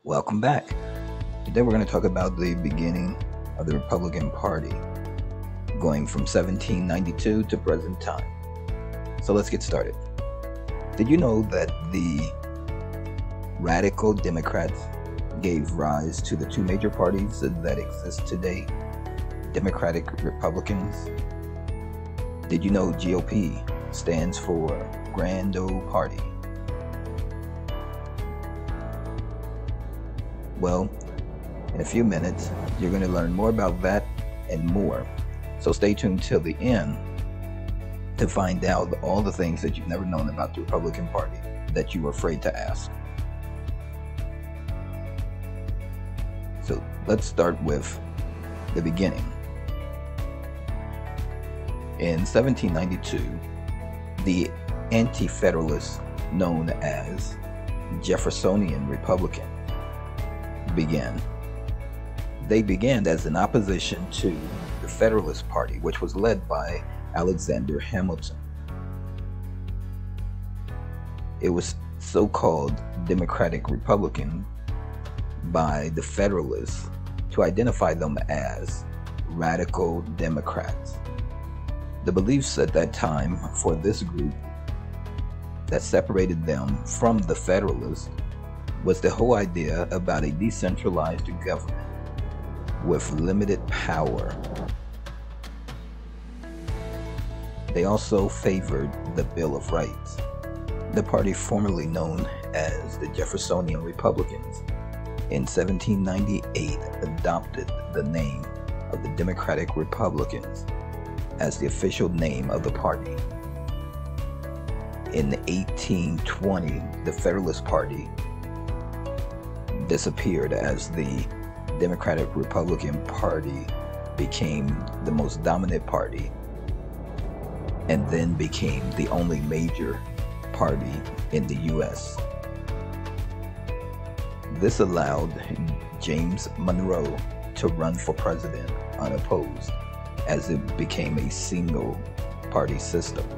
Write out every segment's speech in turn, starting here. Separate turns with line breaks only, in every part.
Welcome back. Today we're going to talk about the beginning of the Republican Party, going from 1792 to present time. So let's get started. Did you know that the radical Democrats gave rise to the two major parties that exist today, Democratic Republicans? Did you know GOP stands for Grand Old Party? Well, in a few minutes, you're going to learn more about that and more. So stay tuned till the end to find out all the things that you've never known about the Republican Party that you were afraid to ask. So let's start with the beginning. In 1792, the anti-Federalists, known as Jeffersonian Republicans, began. They began as an opposition to the Federalist Party, which was led by Alexander Hamilton. It was so-called Democratic Republican by the Federalists to identify them as radical Democrats. The beliefs at that time for this group that separated them from the Federalists was the whole idea about a decentralized government with limited power. They also favored the Bill of Rights. The party formerly known as the Jeffersonian Republicans in 1798 adopted the name of the Democratic Republicans as the official name of the party. In 1820, the Federalist Party disappeared as the Democratic Republican Party became the most dominant party and then became the only major party in the US. This allowed James Monroe to run for president unopposed, as it became a single party system.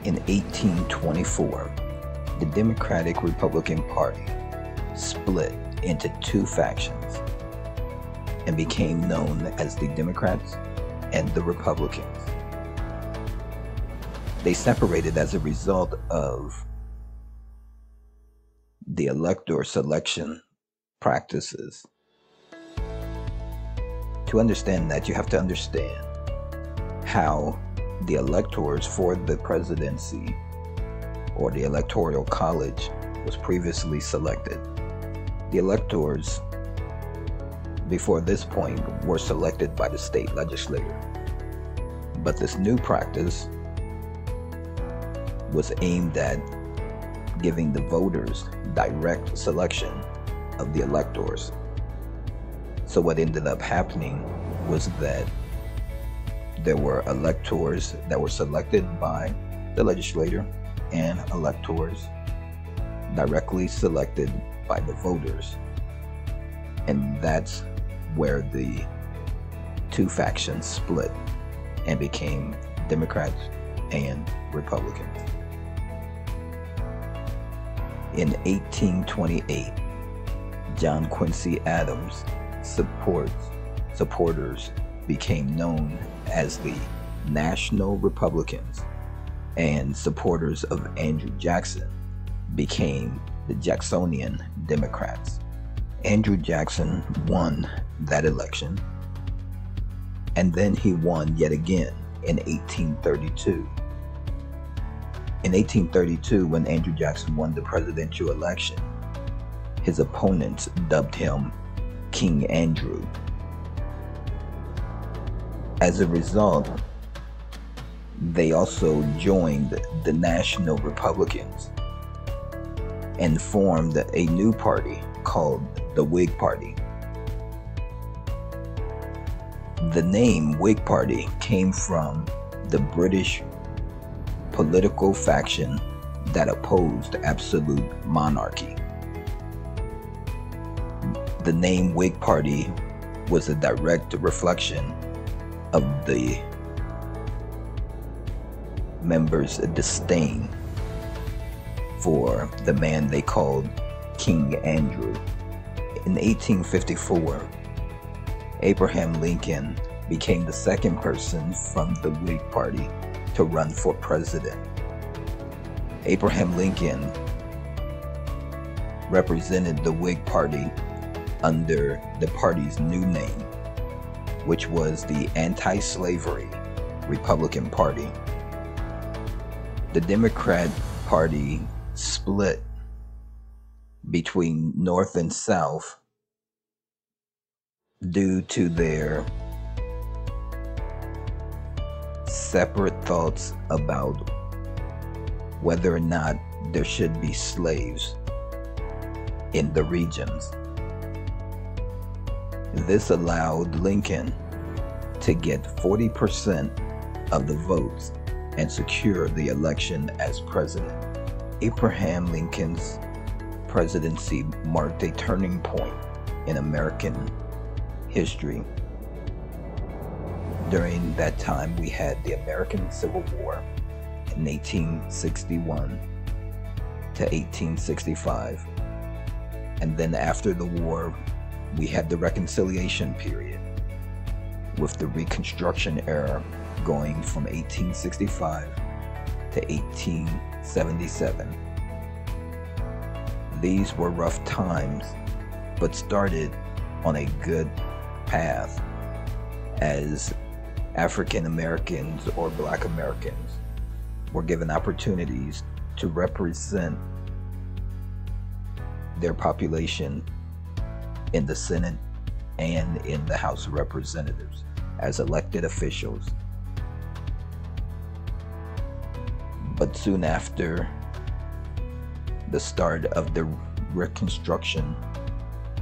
In 1824, the Democratic Republican Party split into two factions and became known as the Democrats and the Republicans. They separated as a result of the elector selection practices. To understand that, you have to understand how the electors for the presidency or the electoral college was previously selected. The electors before this point were selected by the state legislature, but this new practice was aimed at giving the voters direct selection of the electors. So what ended up happening was that there were electors that were selected by the legislature and electors directly selected by the voters. And that's where the two factions split and became Democrats and Republicans. In 1828, John Quincy Adams' supporters became known as the National Republicans, and supporters of Andrew Jackson became the Jacksonian Democrats. Andrew Jackson won that election, and then he won yet again in 1832. In 1832, when Andrew Jackson won the presidential election, his opponents dubbed him King Andrew. As a result, they also joined the National Republicans and formed a new party called the Wig Party. The name Wig Party came from the British political faction that opposed absolute monarchy. The name Whig Party was a direct reflection of the members' disdain for the man they called King Andrew In 1854, Abraham Lincoln became the second person from the Whig Party to run for president. Abraham Lincoln represented the Whig Party under the party's new name, which was the Anti-Slavery Republican Party. The Democrat Party split between North and South due to their separate thoughts about whether or not there should be slaves in the regions. This allowed Lincoln to get 40% of the votes and secure the election as president. Abraham Lincoln's presidency marked a turning point in American history. During that time, we had the American Civil War in 1861 to 1865. And then after the war, we had the Reconciliation period, with the Reconstruction Era going from 1865 to 1877. These were rough times, but started on a good path as African Americans or Black Americans were given opportunities to represent their population in the Senate and in the House of Representatives as elected officials. But soon after the start of the Reconstruction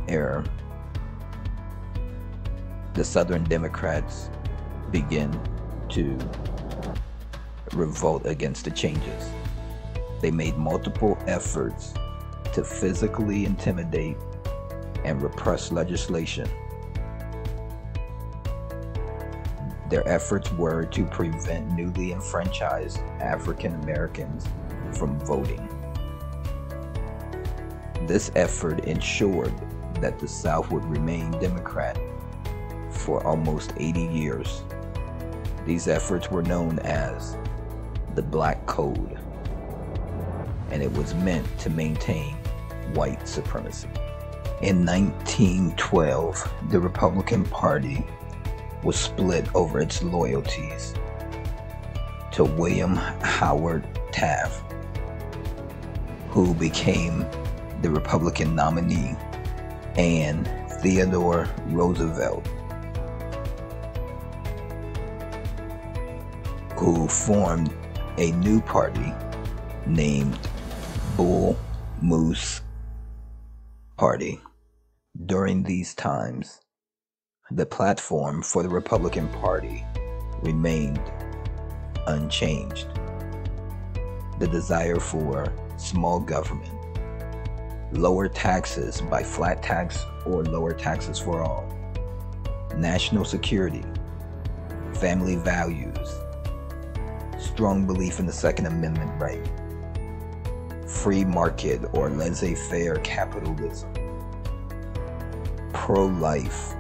Era, the Southern Democrats began to revolt against the changes. They made multiple efforts to physically intimidate and repress legislation. Their efforts were to prevent newly enfranchised African Americans from voting. This effort ensured that the South would remain Democrat for almost 80 years. These efforts were known as the Black Code, and it was meant to maintain white supremacy. In 1912, the Republican Party was split over its loyalties to William Howard Taft, who became the Republican nominee, and Theodore Roosevelt, who formed a new party named Bull Moose Party. During these times, the platform for the Republican Party remained unchanged. The desire for small government, lower taxes by flat tax or lower taxes for all, national security, family values, strong belief in the Second Amendment right, free market or laissez-faire capitalism, pro-life,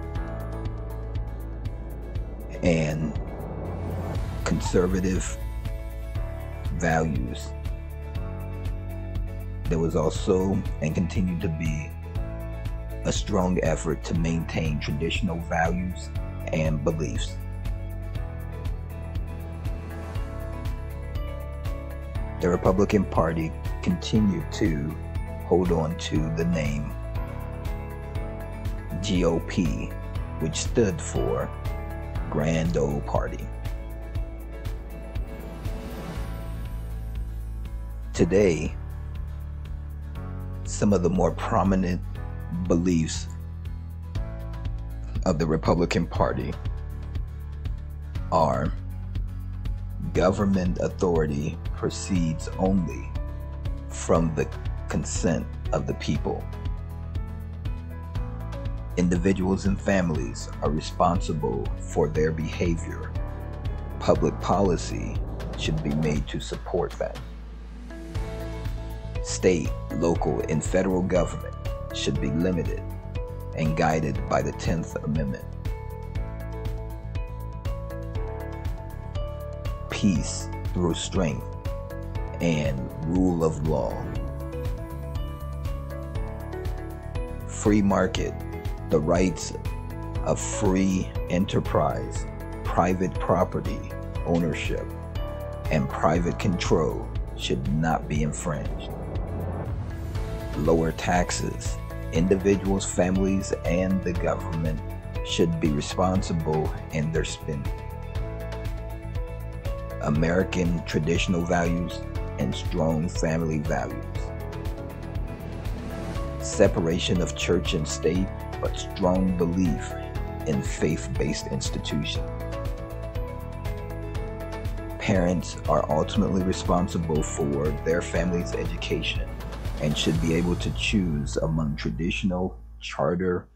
and conservative values. There was also and continued to be a strong effort to maintain traditional values and beliefs. The Republican Party continued to hold on to the name GOP, which stood for Grand Old Party. Today, some of the more prominent beliefs of the Republican Party are: government authority proceeds only from the consent of the people. Individuals and families are responsible for their behavior. Public policy should be made to support that. State, local, and federal government should be limited and guided by the 10th Amendment. Peace through strength and rule of law. Free market, the rights of free enterprise, private property ownership, and private control should not be infringed. Lower taxes. Individuals, families, and the government should be responsible in their spending. American traditional values and strong family values. Separation of church and state, but strong belief in faith-based institutions. Parents are ultimately responsible for their family's education and should be able to choose among traditional, charter,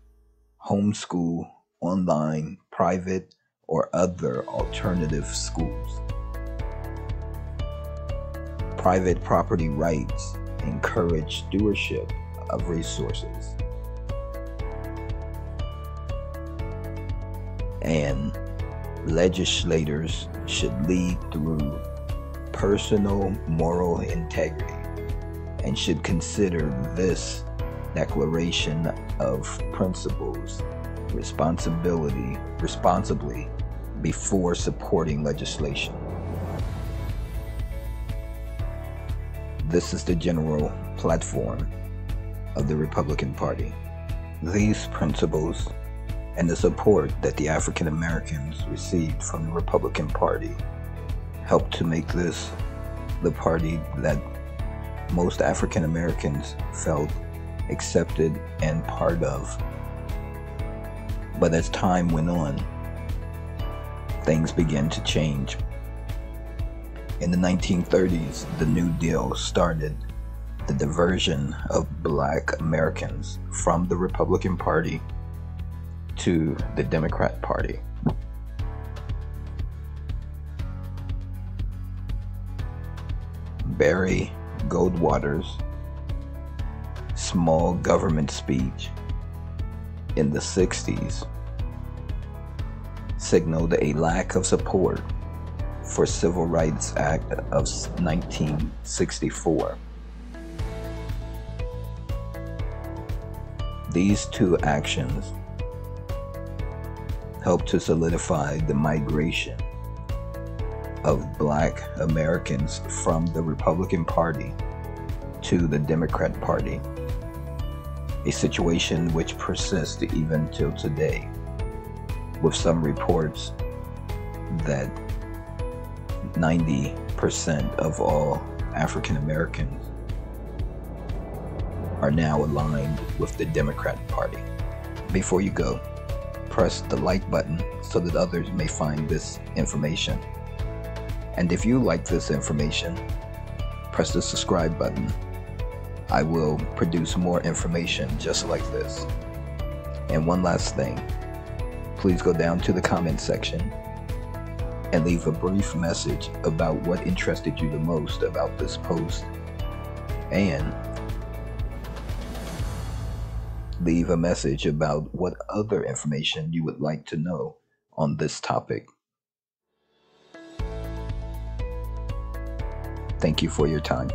homeschool, online, private, or other alternative schools. Private property rights encourage stewardship of resources. And legislators should lead through personal moral integrity and should consider this declaration of principles responsibly before supporting legislation. This is the general platform of the Republican Party. These principles and the support that the African Americans received from the Republican Party helped to make this the party that most African Americans felt accepted and part of. But as time went on, things began to change. In the 1930s, the New Deal started the diversion of Black Americans from the Republican Party to the Democrat Party. Barry Goldwater's small government speech in the 60s signaled a lack of support for Civil Rights Act of 1964. These two actions helped to solidify the migration of Black Americans from the Republican Party to the Democrat Party, a situation which persists even till today, with some reports that 90% of all African Americans are now aligned with the Democrat Party. Before you go, press the like button so that others may find this information. And if you like this information, press the subscribe button. I will produce more information just like this. And one last thing, please go down to the comment section and leave a brief message about what interested you the most about this post, and leave a message about what other information you would like to know on this topic. Thank you for your time.